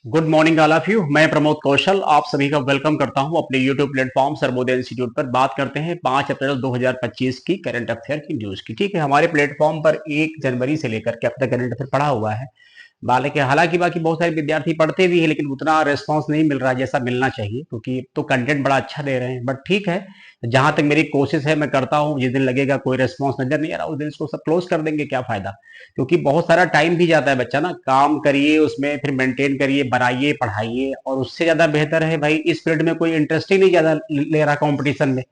Good morning all of you. मैं प्रमोद कौशल आप सभी का वेलकम करता हूं अपने यूट्यूब प्लेटफॉर्म सर्वोदय इंस्टीट्यूट पर। बात करते हैं 5 अप्रैल 2025 की करंट अफेयर की न्यूज की। ठीक है, हमारे प्लेटफॉर्म पर 1 जनवरी से लेकर के अब तक करंट अफेयर पढ़ा हुआ है। हालांकि बाकी बहुत सारे विद्यार्थी पढ़ते भी हैं, लेकिन उतना रेस्पॉन्स नहीं मिल रहा जैसा मिलना चाहिए, क्योंकि तो कंटेंट बड़ा अच्छा दे रहे हैं। बट ठीक है, जहां तक मेरी कोशिश है मैं करता हूं। जिस दिन लगेगा कोई रेस्पॉन्स नजर नहीं आ रहा उस दिन इसको सब क्लोज कर देंगे, क्या फायदा। क्योंकि बहुत सारा टाइम भी जाता है बच्चा ना, काम करिए उसमें, फिर मेंटेन करिए, बनाइए, पढ़ाइए। और उससे ज्यादा बेहतर है भाई, इस फील्ड में कोई इंटरेस्ट ही नहीं ज्यादा ले रहा कंपटीशन में,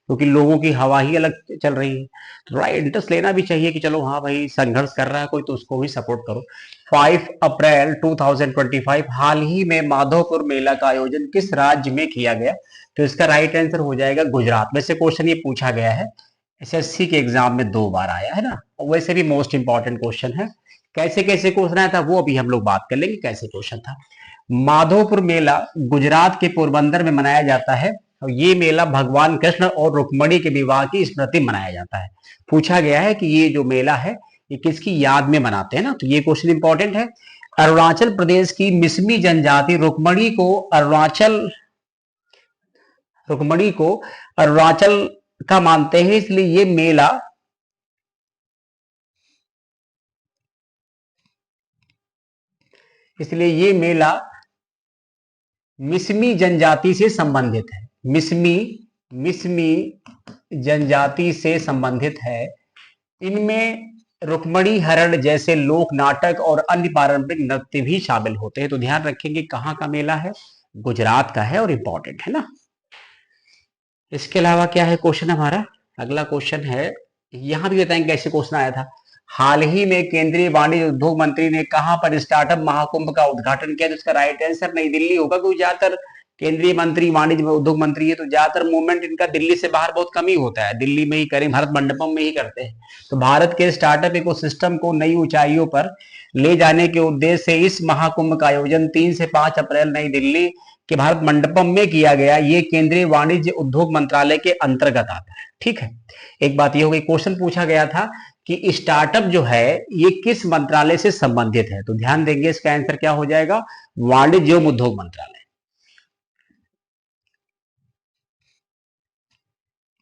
क्योंकि लोगों की हवा ही अलग चल रही है। तो थोड़ा इंटरेस्ट लेना भी चाहिए कि चलो हाँ भाई, संघर्ष कर रहा है कोई तो उसको भी सपोर्ट करो। 5 अप्रैल 2025 हाल ही में माधोपुर मेला का आयोजन किस राज्य में किया गया? तो इसका राइट आंसर हो जाएगा गुजरात। वैसे क्वेश्चन ये पूछा गया है, एसएससी के एग्जाम में 2 बार आया है ना, और वैसे भी मोस्ट इंपॉर्टेंट क्वेश्चन है। कैसे कैसे क्वेश्चन आया था वो अभी हम लोग बात कर लेंगे, कैसे क्वेश्चन था। माधोपुर मेला गुजरात के पोरबंदर में मनाया जाता है, और ये मेला भगवान कृष्ण और रुक्मणी के विवाह की स्मृति में मनाया जाता है। पूछा गया है कि ये जो मेला है ये किसकी याद में मनाते हैं ना, तो ये क्वेश्चन इंपॉर्टेंट है। अरुणाचल प्रदेश की मिसमी जनजाति रुक्मणी को अरुणाचल का मानते हैं, इसलिए ये मेला मिसमी जनजाति से संबंधित है। मिसमी मिसमी जनजाति से संबंधित है। इनमें रुक्मणी हरण जैसे लोक नाटक और अन्य पारंपरिक नृत्य भी शामिल होते हैं। तो ध्यान रखेंगे कहाँ का मेला है, गुजरात का है, और इंपॉर्टेंट है ना। इसके अलावा क्या है क्वेश्चन हमारा, अगला क्वेश्चन है, यहां भी बताएंगे कैसे क्वेश्चन आया था। हाल ही में केंद्रीय वाणिज्य उद्योग मंत्री ने कहां पर स्टार्टअप महाकुंभ का उद्घाटन किया? तो इसका राइट आंसर नई दिल्ली होगा, क्योंकि ज्यादातर केंद्रीय मंत्री वाणिज्य उद्योग मंत्री है तो ज्यादातर मूवमेंट इनका दिल्ली से बाहर बहुत कम ही होता है। दिल्ली में ही करें, भारत मंडपम में ही करते हैं। तो भारत के स्टार्टअप इकोसिस्टम को नई ऊंचाइयों पर ले जाने के उद्देश्य से इस महाकुंभ का आयोजन 3 से 5 अप्रैल नई दिल्ली कि भारत मंडपम में किया गया। ये केंद्रीय वाणिज्य उद्योग मंत्रालय के अंतर्गत आता है। ठीक है, एक बात ये हो गई। क्वेश्चन पूछा गया था कि स्टार्टअप जो है ये किस मंत्रालय से संबंधित है, तो ध्यान देंगे इसका आंसर क्या हो जाएगा, वाणिज्य एवं उद्योग मंत्रालय।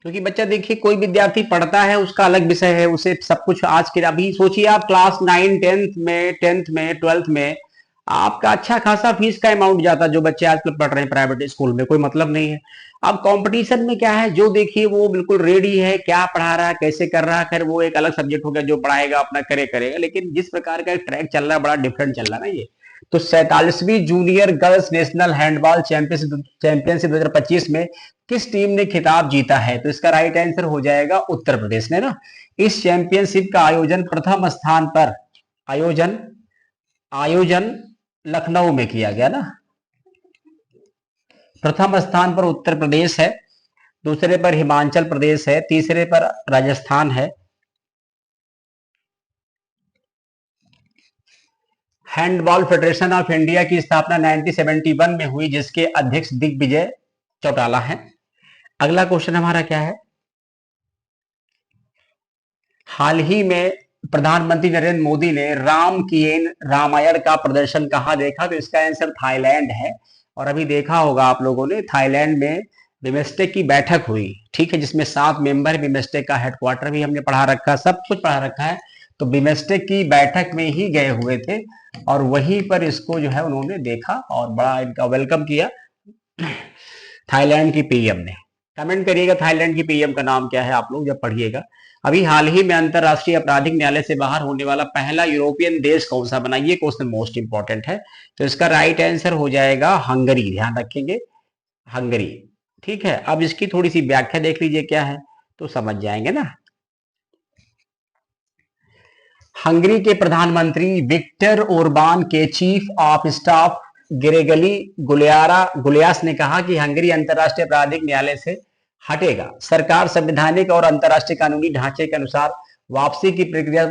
क्योंकि बच्चा देखिए, कोई विद्यार्थी पढ़ता है उसका अलग विषय है, उसे सब कुछ आज के अभी सोचिए आप क्लास 9 10th में 12th में आपका अच्छा खासा फीस का अमाउंट जाता है। जो बच्चे आजकल पढ़ रहे हैं प्राइवेट स्कूल में, कोई मतलब नहीं है। अब कंपटीशन में क्या है, जो देखिए वो बिल्कुल रेडी है, क्या पढ़ा रहा है, कैसे कर रहा है, खैर वो एक अलग सब्जेक्ट हो गया, जो पढ़ाएगा अपना करेगा। लेकिन जिस प्रकार का ट्रैक चल रहा है बड़ा डिफरेंट चल रहा है ना ये। तो 47वीं junior girls national handball championship 2025 में किस टीम ने खिताब जीता है? तो इसका राइट आंसर हो जाएगा उत्तर प्रदेश ने ना। इस चैंपियनशिप का आयोजन प्रथम स्थान पर आयोजन आयोजन लखनऊ में किया गया ना। प्रथम स्थान पर उत्तर प्रदेश है, दूसरे पर हिमाचल प्रदेश है, तीसरे पर राजस्थान है। हैंडबॉल फेडरेशन ऑफ इंडिया की स्थापना 1971 में हुई, जिसके अध्यक्ष दिग्विजय चौटाला हैं। अगला क्वेश्चन हमारा क्या है, हाल ही में प्रधानमंत्री नरेंद्र मोदी ने राम किएन रामायण का प्रदर्शन कहां देखा? तो इसका आंसर थाईलैंड है। और अभी देखा होगा आप लोगों ने, थाईलैंड में बिमस्टेक की बैठक हुई, ठीक है, जिसमें 7 मेंबर, बिमस्टेक का हेडक्वार्टर भी हमने पढ़ा रखा, सब कुछ पढ़ा रखा है। तो बिमस्टेक की बैठक में ही गए हुए थे, और वहीं पर इसको जो है उन्होंने देखा और बड़ा इनका वेलकम किया थाईलैंड की पीएम ने। कमेंट करिएगा थाईलैंड की पीएम का नाम क्या है आप लोग जब पढ़िएगा। अभी हाल ही में अंतरराष्ट्रीय आपराधिक न्यायालय से बाहर होने वाला पहला यूरोपियन देश कौन सा बना? ये क्वेश्चन मोस्ट इंपॉर्टेंट है। तो इसका राइट आंसर हो जाएगा हंगरी। ध्यान रखेंगे, हंगरी। ठीक है, अब इसकी थोड़ी सी व्याख्या देख लीजिए क्या है, तो समझ जाएंगे ना। हंगरी के प्रधानमंत्री विक्टर ओरबान के चीफ ऑफ स्टाफ गिरेगली गुलियास ने कहा कि हंगरी अंतर्राष्ट्रीय आपराधिक न्यायालय से हटेगा। सरकार संवैधानिक और अंतर्राष्ट्रीय कानूनी ढांचे के अनुसार वापसी की प्रक्रिया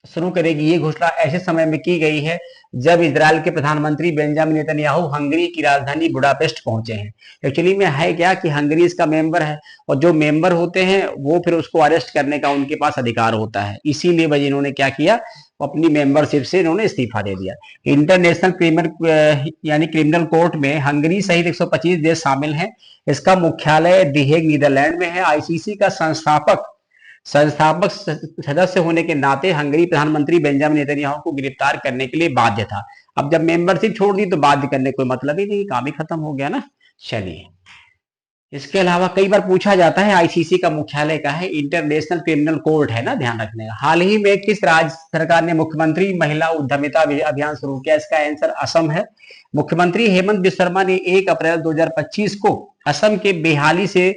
शुरू करेगी। ये घोषणा ऐसे समय में की गई है जब इजराइल के प्रधानमंत्री बेंजामिन नेतन्याहू हंगरी की राजधानी बुडापेस्ट पहुंचे हैं। एक्चुअली में है क्या कि हंगरी इसका मेंबर है, और जो मेंबर होते हैं वो फिर उसको अरेस्ट करने का उनके पास अधिकार होता है। इसीलिए वजह इन्होंने क्या किया, अपनी मेंबरशिप से इन्होंने इस्तीफा दे दिया। इंटरनेशनल क्रिमिनल यानी क्रिमिनल कोर्ट में हंगरी सहित 125 देश शामिल हैं। इसका मुख्यालय दी हेग नीदरलैंड में है। आईसीसी का संस्थापक संस्थापक सदस्य होने के नाते हंगरी प्रधानमंत्री बेंजामिन नेतन्याहू को गिरफ्तार करने के लिए बाध्य था। अब जब मेंबरशिप छोड़ दी तो बाध्य करने कोई मतलब ही नहीं, काम ही खत्म हो गया ना। चलिए, इसके अलावा कई बार पूछा जाता है आईसीसी का मुख्यालय का है, इंटरनेशनल क्रिमिनल कोर्ट है ना, ध्यान रखने का। हाल ही में किस राज्य सरकार ने मुख्यमंत्री महिला उद्यमिता अभियान शुरू किया? इसका आंसर असम है। मुख्यमंत्री हेमंत बिस्वा शर्मा ने 1 अप्रैल 2025 को असम के बेहाली से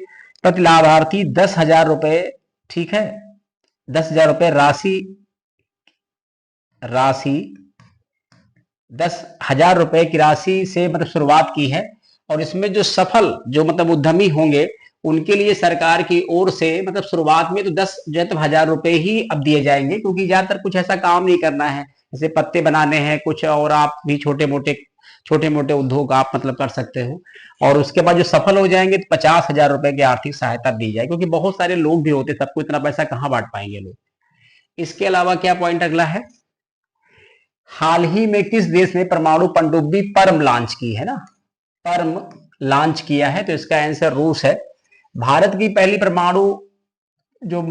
प्रति लाभार्थी 10,000 रुपए, ठीक है, 10,000 रुपए राशि राशि 10,000 रुपए की राशि से मतलब शुरुआत की है। और इसमें जो सफल जो मतलब उद्यमी होंगे उनके लिए सरकार की ओर से मतलब शुरुआत में तो 10,000 रुपए ही अब दिए जाएंगे, क्योंकि ज्यादातर कुछ ऐसा काम नहीं करना है, जैसे पत्ते बनाने हैं कुछ, और आप भी छोटे मोटे उद्योग आप मतलब कर सकते हो। और उसके बाद जो सफल हो जाएंगे तो 50,000 रुपए की आर्थिक सहायता दी जाए, क्योंकि बहुत सारे लोग भी होते, सबको इतना पैसा कहाँ बांट पाएंगे लोग। इसके अलावा क्या पॉइंट अगला है, हाल ही में किस देश ने परमाणु पनडुब्बी परम लॉन्च की है ना, परम लॉन्च किया है? तो इसका आंसर रूस है। भारत की पहली परमाणु जो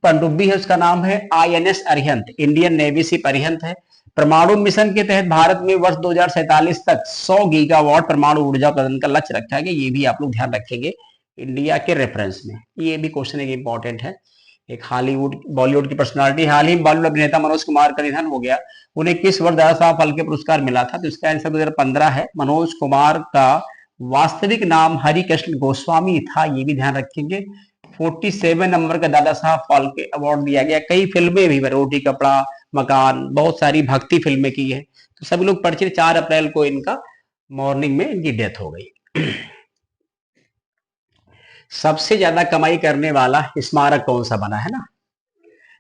पनडुब्बी है उसका नाम है INS Arihant, Indian navy ship Arihant है। परमाणु मिशन के तहत भारत में वर्ष 2047 तक 100 गीगावाट परमाणु ऊर्जा उत्पादन का लक्ष्य रखा गया। ये भी आप लोग ध्यान रखेंगे इंडिया के रेफरेंस में। ये भी क्वेश्चन एक इंपॉर्टेंट है। एक हॉलीवुड बॉलीवुड की पर्सनालिटी, हाल ही बॉलीवुड अभिनेता मनोज कुमार का निधन हो गया। उन्हें किस वर्ष दादा साहब फाल्के पुरस्कार मिला था? तो इसका आंसर 2015 है। मनोज कुमार का वास्तविक नाम हरिकृष्ण गोस्वामी था, ये भी ध्यान रखेंगे। 47 नंबर का दादा साहब फाल्के अवार्ड दिया गया। कई फिल्में भी, रोटी कपड़ा, मकान, बहुत सारी भक्ति फिल्में की है। तो सभी लोग परिचित, 4 अप्रैल को इनका मॉर्निंग में इनकी डेथ हो गई। सबसे ज्यादा कमाई करने वाला स्मारक कौन सा बना है ना?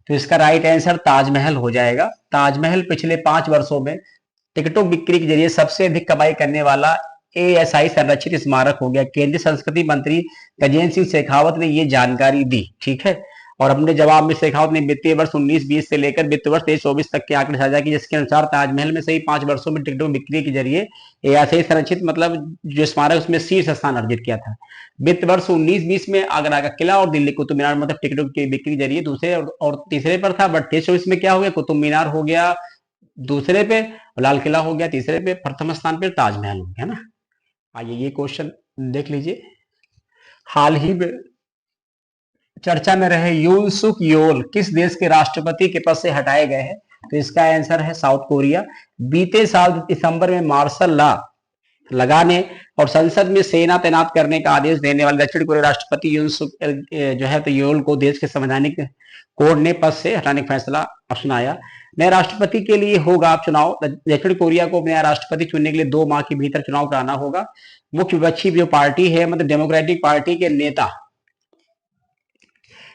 तो इसका राइट आंसर ताजमहल हो जाएगा। ताजमहल पिछले 5 वर्षों में टिकटों बिक्री के जरिए सबसे अधिक कमाई करने वाला एएसआई संरक्षित स्मारक हो गया। केंद्रीय संस्कृति मंत्री गजेंद्र सिंह शेखावत ने ये जानकारी दी, ठीक है। और अपने जवाब में शेखावत ने वित्तीय वर्ष 19-20 से लेकर वित्तीय वर्ष 23-24 तक के आंकड़े साझा किए, जिसके अनुसार ताजमहल में सही 5 वर्षों में टिकटों बिक्री के जरिए एएसआई संरक्षित मतलब जो स्मारक उसमें शीर्ष स्थान अर्जित किया था। वित्त वर्ष 19-20 में आगरा का किला और दिल्ली कुतुब मीनार मतलब टिकटों की बिक्री के जरिए दूसरे और तीसरे पर था। बट 23-24 में क्या हो गया, कुतुब मीनार हो गया दूसरे पे, लाल किला हो गया तीसरे पे, प्रथम स्थान पे ताजमहल हो गया ना। आइए ये क्वेश्चन देख लीजिए। हाल ही में चर्चा में रहे यून सुक योल किस देश के राष्ट्रपति के पद से हटाए गए हैं? तो इसका आंसर है साउथ कोरिया। बीते साल दिसंबर में मार्शल लॉ लगाने और संसद में सेना तैनात करने का आदेश देने वाले दक्षिण कोरिया राष्ट्रपति यून सुक जो है तो योल को देश के संवैधानिक कोर्ट ने पद से हटाने का फैसला सुनाया। नए राष्ट्रपति के लिए होगा चुनाव। दक्षिण कोरिया को नया राष्ट्रपति चुनने के लिए 2 माह के भीतर चुनाव कराना होगा। मुख्य विपक्षी जो पार्टी है मतलब डेमोक्रेटिक पार्टी के नेता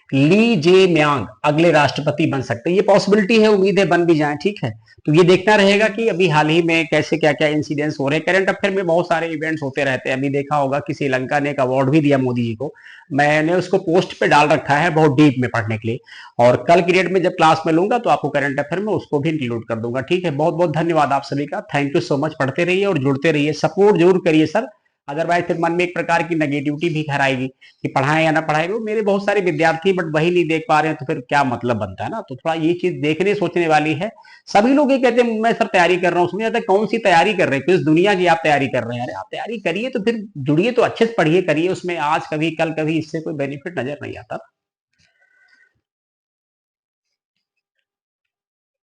ली जे म्यांग अगले राष्ट्रपति बन सकते हैं। ये पॉसिबिलिटी है, उम्मीद है बन भी जाए, ठीक है। तो ये देखना रहेगा कि अभी हाल ही में कैसे क्या क्या इंसिडेंट्स हो रहे हैं। करंट अफेयर में बहुत सारे इवेंट्स होते रहते हैं। अभी देखा होगा कि श्रीलंका ने एक अवार्ड भी दिया मोदी जी को, मैंने उसको पोस्ट पे डाल रखा है बहुत डीप में पढ़ने के लिए, और कल की डेट में जब क्लास में लूंगा तो आपको करंट अफेयर में उसको भी इंक्लूड कर दूंगा, ठीक है। बहुत बहुत धन्यवाद आप सभी का, थैंक यू सो मच। पढ़ते रहिए और जुड़ते रहिए, सपोर्ट जरूर करिए सर, अदरवाइज फिर मन में एक प्रकार की नेगेटिविटी भी घर आएगी कि पढ़ाएं या ना पढ़ाएं। वो मेरे बहुत सारे विद्यार्थी बट वही नहीं देख पा रहे हैं, तो फिर क्या मतलब बनता है ना। तो थोड़ा ये चीज देखने सोचने वाली है। सभी लोग ये कहते हैं मैं सर तैयारी कर रहा हूँ, समझ आता है कौन सी तैयारी कर रहे हैं, किस दुनिया की आप तैयारी कर रहे हैं। अरे आप तैयारी करिए तो फिर जुड़िए, तो अच्छे से पढ़िए करिए, उसमें आज कभी कल कभी इससे कोई बेनिफिट नजर नहीं आता।